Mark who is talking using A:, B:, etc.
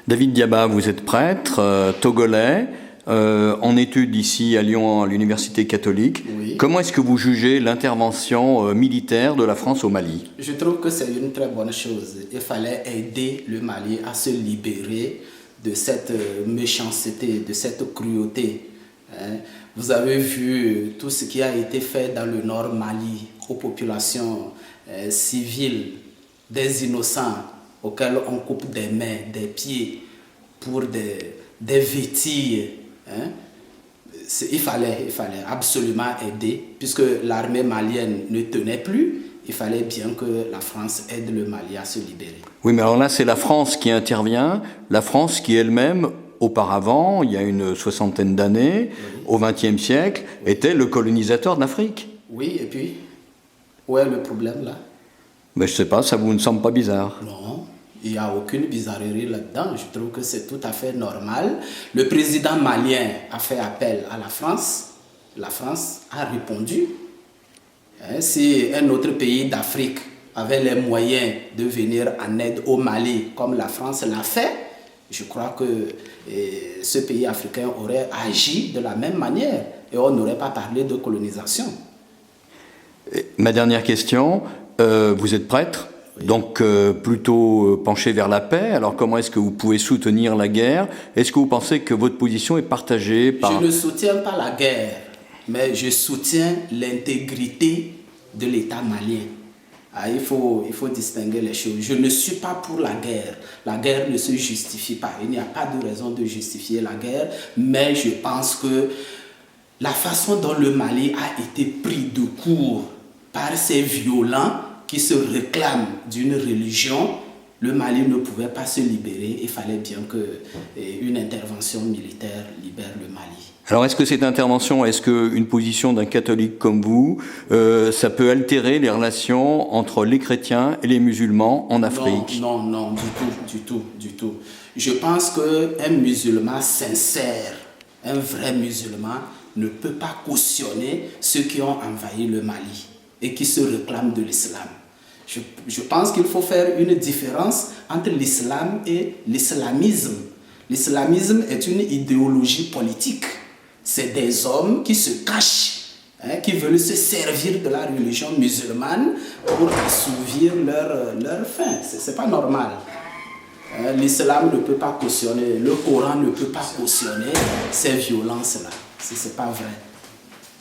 A: David Diaba, vous êtes prêtre, togolais, en études ici à Lyon, à l'Université catholique.
B: Oui.
A: Comment est-ce que vous jugez l'intervention militaire de la France au Mali?
B: Je trouve que c'est une très bonne chose. Il fallait aider le Mali à se libérer de cette méchanceté, de cette cruauté. Vous avez vu tout ce qui a été fait dans le nord Mali aux populations civiles, des innocents auxquels on coupe des mains, des pieds pour des vêtilles. Il fallait absolument aider, puisque l'armée malienne ne tenait plus. Il fallait bien que la France aide le Mali à se libérer.
A: Oui, mais alors là, c'est la France qui intervient, la France qui elle-même, auparavant, il y a une soixantaine d'années,
B: Oui.
A: au XXe siècle, était le colonisateur d'Afrique.
B: Oui, et puis, où est le problème là?
A: Mais je ne sais pas, ça vous ne semble pas bizarre?
B: Non, il n'y a aucune bizarrerie là-dedans. Je trouve que c'est tout à fait normal. Le président malien a fait appel à la France. La France a répondu. Si un autre pays d'Afrique avait les moyens de venir en aide au Mali, comme la France l'a fait, je crois que ce pays africain aurait agi de la même manière et on n'aurait pas parlé de colonisation.
A: Ma dernière question, vous êtes prêtre, oui. Donc plutôt penché vers la paix. Alors comment est-ce que vous pouvez soutenir la guerre? Est-ce que vous pensez que votre position est partagée par...
B: Je ne soutiens pas la guerre, mais je soutiens l'intégrité de l'État malien. Il faut distinguer les choses. Je ne suis pas pour la guerre. La guerre ne se justifie pas. Il n'y a pas de raison de justifier la guerre, mais je pense que la façon dont le Mali a été pris de court par ces violents qui se réclament d'une religion, le Mali ne pouvait pas se libérer. Il fallait bien qu'une intervention militaire libère le Mali.
A: Alors est-ce que cette intervention, est-ce qu'une position d'un catholique comme vous, ça peut altérer les relations entre les chrétiens et les musulmans en Afrique?
B: Non, du tout. Je pense qu'un musulman sincère, un vrai musulman, ne peut pas cautionner ceux qui ont envahi le Mali et qui se réclament de l'islam. Je pense qu'il faut faire une différence entre l'islam et l'islamisme. L'islamisme est une idéologie politique. C'est des hommes qui se cachent, qui veulent se servir de la religion musulmane pour assouvir leur faim. Ce n'est pas normal. L'islam ne peut pas cautionner, le Coran ne peut pas cautionner ces violences-là. Ce n'est pas vrai.